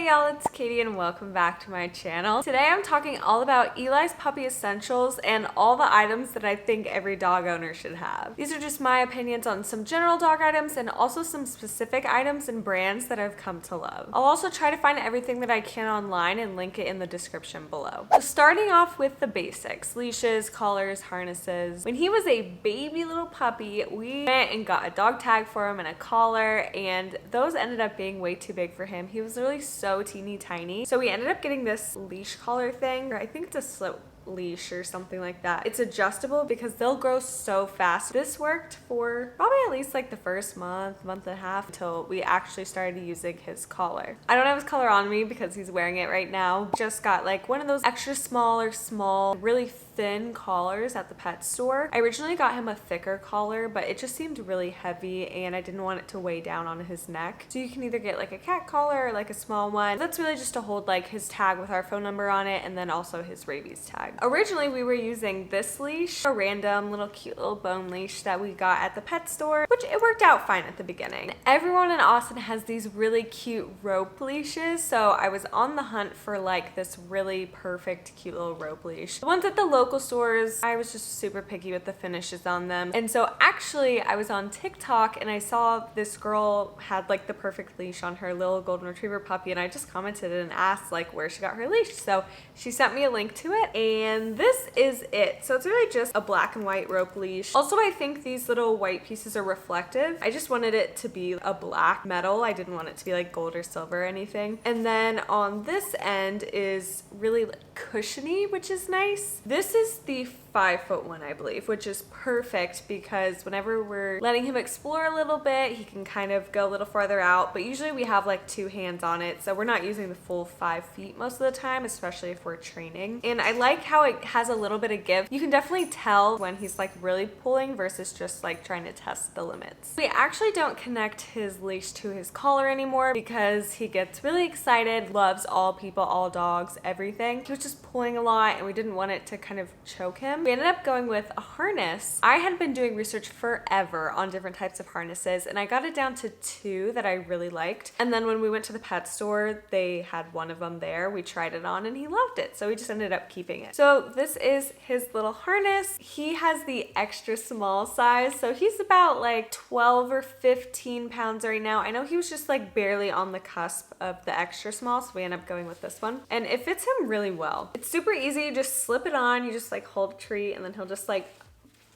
y'all, it's Katie and welcome back to my channel. Today I'm talking all about Eli's puppy essentials and all the items that I think every dog owner should have. These are just my opinions on some general dog items and also some specific items and brands that I've come to love. I'll also try to find everything that I can online and link it in the description below. So starting off with the basics, leashes, collars, harnesses. When he was a baby little puppy, we went and got a dog tag for him and a collar, and those ended up being way too big for him. He was really so teeny tiny. So we ended up getting this leash collar thing, or I think it's a slip leash or something like that. It's adjustable because they'll grow so fast. This worked for probably at least like the first month and a half until we actually started using his collar. I don't have his collar on me because he's wearing it right now. Just got like one of those extra small, really thin collars at the pet store. I originally got him a thicker collar, but it just seemed really heavy and I didn't want it to weigh down on his neck. So you can either get like a cat collar or like a small one. That's really just to hold like his tag with our phone number on it and then also his rabies tag. Originally, we were using this leash, a random little cute little bone leash that we got at the pet store, which it worked out fine at the beginning. Everyone in Austin has these really cute rope leashes, so I was on the hunt for like this really perfect cute little rope leash. The ones at the local stores, I was just super picky with the finishes on them. And so actually, I was on TikTok and I saw this girl had like the perfect leash on her little golden retriever puppy, and I just commented and asked like where she got her leash. So she sent me a link to it, and this is it. So it's really just a black and white rope leash. Also, I think these little white pieces are reflective. I just wanted it to be a black metal. I didn't want it to be like gold or silver or anything. And then on this end is really cushiony, which is nice. This is the 5-foot one, I believe, which is perfect because whenever we're letting him explore a little bit, he can kind of go a little farther out, but usually we have like 2 hands on it, so we're not using the full 5 feet most of the time, especially if we're training. And I like how it has a little bit of give. You can definitely tell when he's like really pulling versus just like trying to test the limits. We actually don't connect his leash to his collar anymore because he gets really excited, loves all people, all dogs, everything. He was just pulling a lot and we didn't want it to kind of choke him. We ended up going with a harness. I had been doing research forever on different types of harnesses and I got it down to 2 that I really liked. And then when we went to the pet store, they had one of them there. We tried it on and he loved it. So we just ended up keeping it. So this is his little harness. He has the extra small size. So he's about like 12 or 15 pounds right now. I know he was just like barely on the cusp of the extra small. So we ended up going with this one. And it fits him really well. It's super easy. You just slip it on. You just like hold a treat and then he'll just like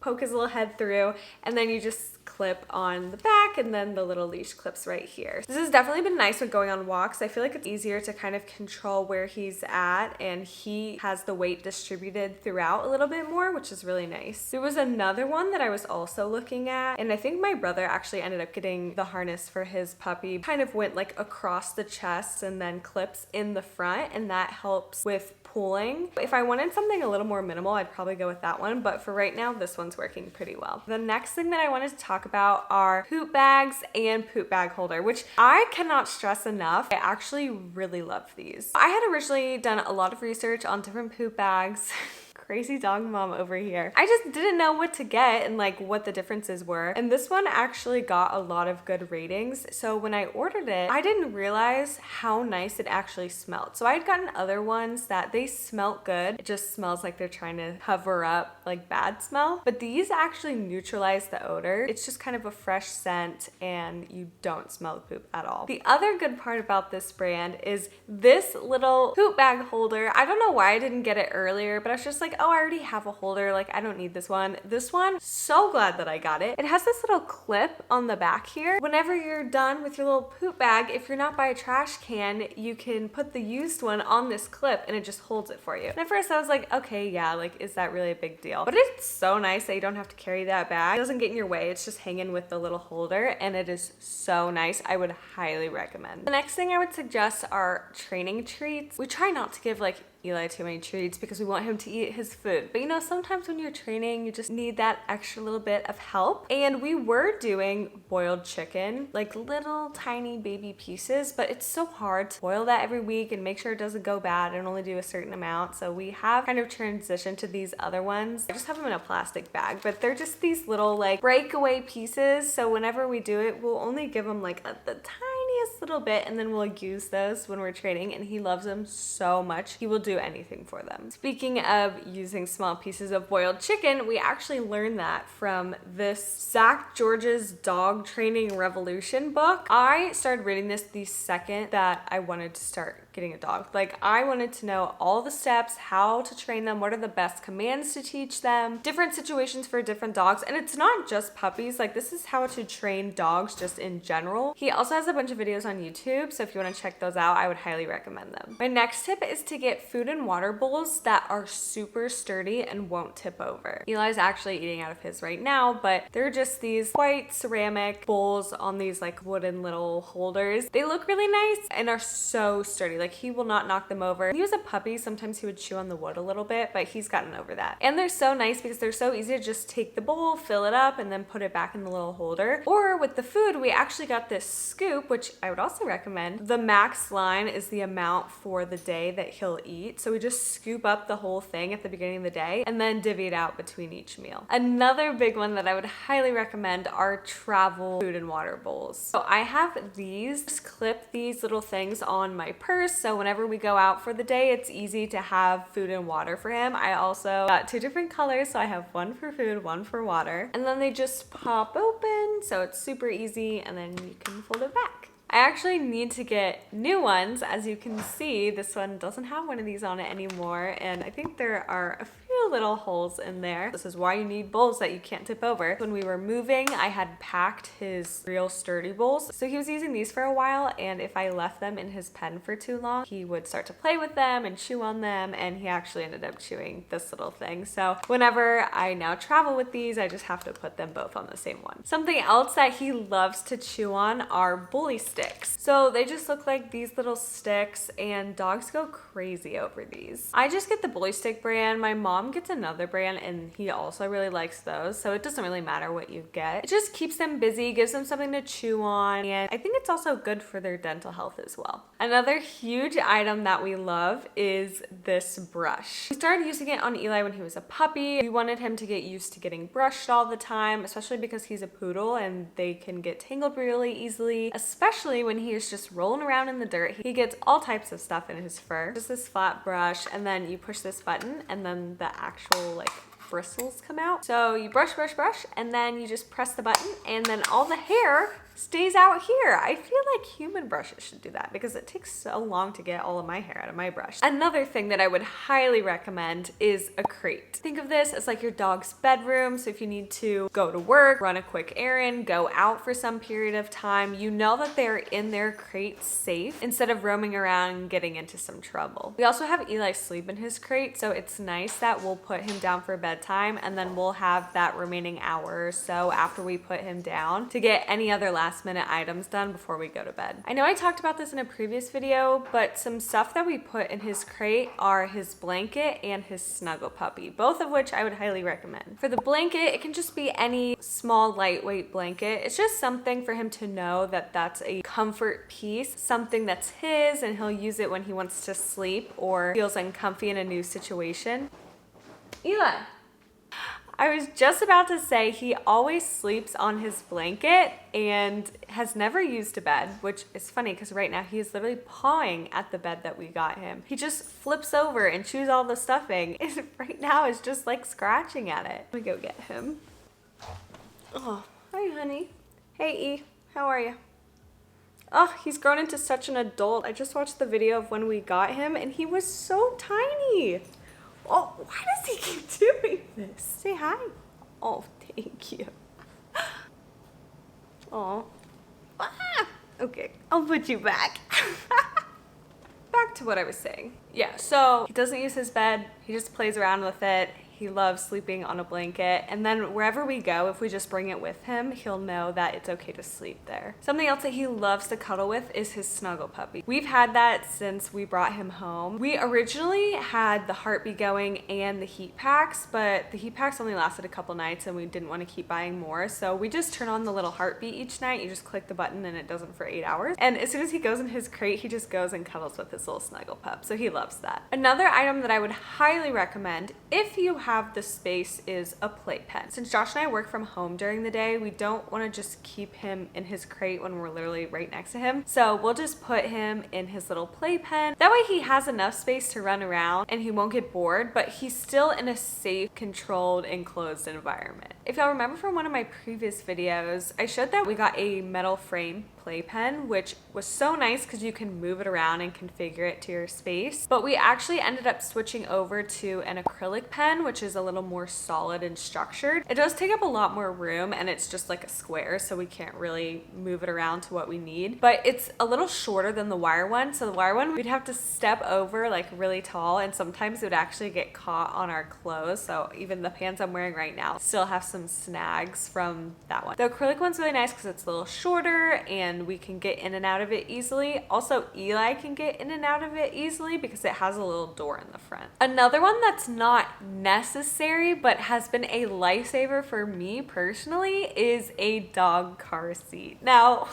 poke his little head through, and then you just clip on the back and then the little leash clips right here. This has definitely been nice when going on walks. I feel like it's easier to kind of control where he's at, and he has the weight distributed throughout a little bit more, which is really nice. There was another one that I was also looking at, and I think my brother actually ended up getting the harness for his puppy. Kind of went like across the chest and then clips in the front, and that helps with pulling. If I wanted something a little more minimal, I'd probably go with that one, but for right now, this one's working pretty well. The next thing that I wanted to talk about are poop bags and poop bag holder, which I cannot stress enough. I actually really love these. I had originally done a lot of research on different poop bags. Crazy dog mom over here. I just didn't know what to get and like what the differences were. And this one actually got a lot of good ratings. So when I ordered it, I didn't realize how nice it actually smelled. So I had gotten other ones that they smelt good. It just smells like they're trying to cover up like bad smell. But these actually neutralize the odor. It's just kind of a fresh scent and you don't smell the poop at all. The other good part about this brand is this little poop bag holder. I don't know why I didn't get it earlier, but I was just like, oh, I already have a holder. Like, I don't need this one. This one, so glad that I got it. It has this little clip on the back here. Whenever you're done with your little poop bag, if you're not by a trash can, you can put the used one on this clip and it just holds it for you. And at first I was like, okay, yeah, like, is that really a big deal? But it's so nice that you don't have to carry that bag. It doesn't get in your way. It's just hanging with the little holder and it is so nice. I would highly recommend. The next thing I would suggest are training treats. We try not to give like Eli too many treats because we want him to eat his food. But you know, sometimes when you're training, you just need that extra little bit of help. And we were doing boiled chicken, like little tiny baby pieces, but it's so hard to boil that every week and make sure it doesn't go bad and only do a certain amount. So we have kind of transitioned to these other ones. I just have them in a plastic bag, but they're just these little like breakaway pieces. So whenever we do it, we'll only give them like the tiniest little bit, and then we'll use those when we're training, and he loves them so much. He will do anything for them. Speaking of using small pieces of boiled chicken, we actually learned that from this Zach George's Dog Training Revolution book. I started reading this the second that I wanted to start getting a dog. Like, I wanted to know all the steps, how to train them, what are the best commands to teach them, different situations for different dogs. And it's not just puppies, like this is how to train dogs just in general. He also has a bunch of videos on YouTube, so if you want to check those out, I would highly recommend them. My next tip is to get food and water bowls that are super sturdy and won't tip over. Eli's actually eating out of his right now, but they're just these white ceramic bowls on these like wooden little holders. They look really nice and are so sturdy. Like, he will not knock them over. When he was a puppy, sometimes he would chew on the wood a little bit, but he's gotten over that. And they're so nice because they're so easy to just take the bowl, fill it up, and then put it back in the little holder. Or with the food, we actually got this scoop, which I would also recommend. The max line is the amount for the day that he'll eat. So we just scoop up the whole thing at the beginning of the day and then divvy it out between each meal. Another big one that I would highly recommend are travel food and water bowls. So I have these. Just clip these little things on my purse, so whenever we go out for the day, it's easy to have food and water for him. I also got 2 different colors, so I have one for food, one for water. And then they just pop open, so it's super easy, and then you can fold it back. I actually need to get new ones. As you can see, this one doesn't have one of these on it anymore, and I think there are a few little holes in there. This is why you need bowls that you can't tip over. When we were moving, I had packed his real sturdy bowls, so he was using these for a while, and if I left them in his pen for too long, he would start to play with them and chew on them, and he actually ended up chewing this little thing. So whenever I now travel with these, I just have to put them both on the same one. Something else that he loves to chew on are bully sticks. So they just look like these little sticks, and dogs go crazy over these. I just get the bully stick brand. My mom gets another brand, and he also really likes those, so it doesn't really matter what you get. It just keeps them busy, gives them something to chew on, and I think it's also good for their dental health as well. Another huge item that we love is this brush. We started using it on Eli when he was a puppy. We wanted him to get used to getting brushed all the time, especially because he's a poodle and they can get tangled really easily, especially when he is just rolling around in the dirt. He gets all types of stuff in his fur. Just this flat brush, and then you push this button, and then the actual like bristles come out. So you brush, brush, brush, and then you just press the button, and then all the hair stays out here. I feel like human brushes should do that because it takes so long to get all of my hair out of my brush. Another thing that I would highly recommend is a crate. Think of this as like your dog's bedroom. So if you need to go to work, run a quick errand, go out for some period of time, you know that they're in their crate safe instead of roaming around and getting into some trouble. We also have Eli sleep in his crate, so it's nice that we'll put him down for bedtime, and then we'll have that remaining hour or so after we put him down to get any other last minute items done before we go to bed. I know I talked about this in a previous video, but some stuff that we put in his crate are his blanket and his snuggle puppy, both of which I would highly recommend. For the blanket, it can just be any small lightweight blanket. It's just something for him to know that that's a comfort piece, something that's his, and he'll use it when he wants to sleep or feels uncomfy in a new situation. Eli. I was just about to say he always sleeps on his blanket and has never used a bed, which is funny because right now he is literally pawing at the bed that we got him. He just flips over and chews all the stuffing, and right now is just like scratching at it. Let me go get him. Oh, hi honey. Hey E, how are you? Oh, he's grown into such an adult. I just watched the video of when we got him and he was so tiny. Oh, why does he keep doing this? Say hi. Oh, thank you. Oh. Ah, okay, I'll put you back. Back to what I was saying. Yeah, so he doesn't use his bed. He just plays around with it. He loves sleeping on a blanket, and then wherever we go, if we just bring it with him, he'll know that it's okay to sleep there. Something else that he loves to cuddle with is his snuggle puppy. We've had that since we brought him home. We originally had the heartbeat going and the heat packs, but the heat packs only lasted a couple nights and we didn't want to keep buying more, so we just turn on the little heartbeat each night. You just click the button and it does it for 8 hours. And as soon as he goes in his crate, he just goes and cuddles with his little snuggle pup, so he loves that. Another item that I would highly recommend if you have the space is a playpen. Since Josh and I work from home during the day, we don't want to just keep him in his crate when we're literally right next to him. So we'll just put him in his little playpen. That way he has enough space to run around and he won't get bored, but he's still in a safe, controlled, enclosed environment. If y'all remember from one of my previous videos, I showed that we got a metal frame playpen, which was so nice because you can move it around and configure it to your space. But we actually ended up switching over to an acrylic pen, which is a little more solid and structured. It does take up a lot more room and it's just like a square, so we can't really move it around to what we need. But it's a little shorter than the wire one. So the wire one, we'd have to step over like really tall, and sometimes it would actually get caught on our clothes. So even the pants I'm wearing right now still have some snags from that one. The acrylic one's really nice because it's a little shorter and we can get in and out of it easily. Also, Eli can get in and out of it easily because it has a little door in the front. Another one that's not necessary but has been a lifesaver for me personally is a dog car seat. Now,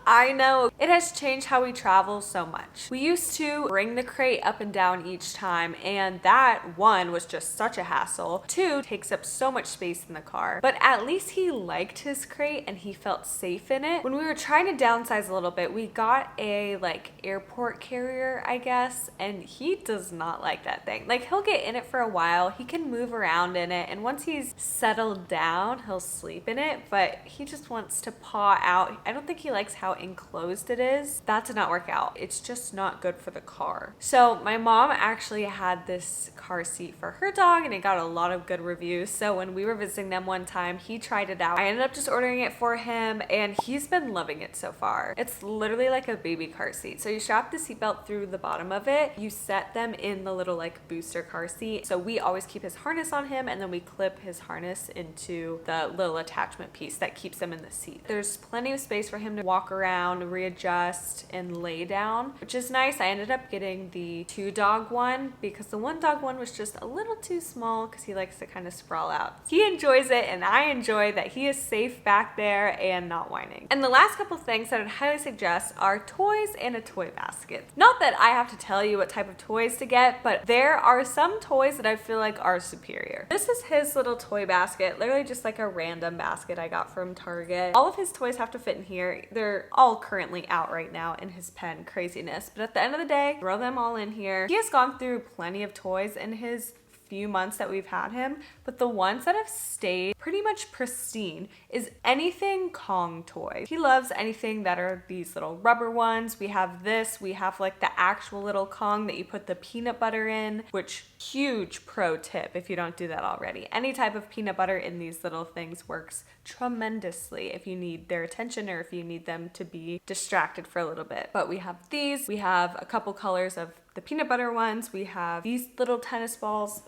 I know it has changed how we travel so much. We used to bring the crate up and down each time, and that, one, was just such a hassle. Two, takes up so much space in the car. But at least he liked his crate and he felt safe in it. When we were trying to downsize a little bit, we got a like airport carrier, I guess, and he does not like that thing. Like, he'll get in it for a while, he can move around in it, and once he's settled down, he'll sleep in it, but he just wants to paw out. I don't think he likes how enclosed it is. That did not work out. It's just not good for the car. So my mom actually had this car seat for her dog and it got a lot of good reviews. So when we were visiting them one time, he tried it out. I ended up just ordering it for him and he's been loving it so far. It's literally like a baby car seat. So you strap the seatbelt through the bottom of it. You set them in the little like booster car seat. So we always keep his harness on him and then we clip his harness into the little attachment piece that keeps him in the seat. There's plenty of space for him to walk around, readjust, and lay down, which is nice. I ended up getting the 2-dog one because the 1-dog one was just a little too small because he likes to kind of sprawl out. He enjoys it and I enjoy that he is safe back there and not whining. And the last couple things that I'd highly suggest are toys and a toy basket. Not that I have to tell you what type of toys to get, but there are some toys that I feel like are superior. This is his little toy basket, literally just like a random basket I got from Target. All of his toys have to fit in here. They're all currently out right now in his pen craziness, but at the end of the day, throw them all in here. He has gone through plenty of toys in his few months that we've had him, but the ones that have stayed pretty much pristine is anything Kong toy. He loves anything that are these little rubber ones. We have this, we have like the actual little Kong that you put the peanut butter in, which huge pro tip if you don't do that already. Any type of peanut butter in these little things works tremendously if you need their attention or if you need them to be distracted for a little bit. But we have these, we have a couple colors of the peanut butter ones, we have these little tennis balls.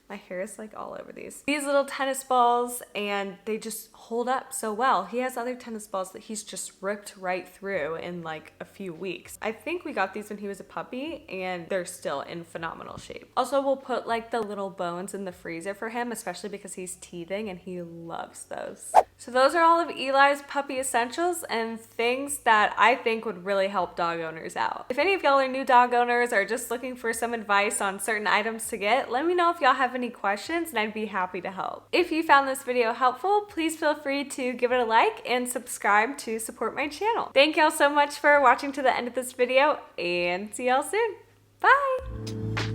My hair is like all over these little tennis balls, and they just hold up so well. He has other tennis balls that he's just ripped right through in like a few weeks. I think we got these when he was a puppy and they're still in phenomenal shape. Also, we'll put like the little bones in the freezer for him, especially because he's teething and he loves those. So those are all of Eli's puppy essentials and things that I think would really help dog owners out. If any of y'all are new dog owners or just looking for some advice on certain items to get, let me know if y'all have any questions and I'd be happy to help. If you found this video helpful, please feel free to give it a like and subscribe to support my channel. Thank y'all so much for watching to the end of this video and see y'all soon. Bye!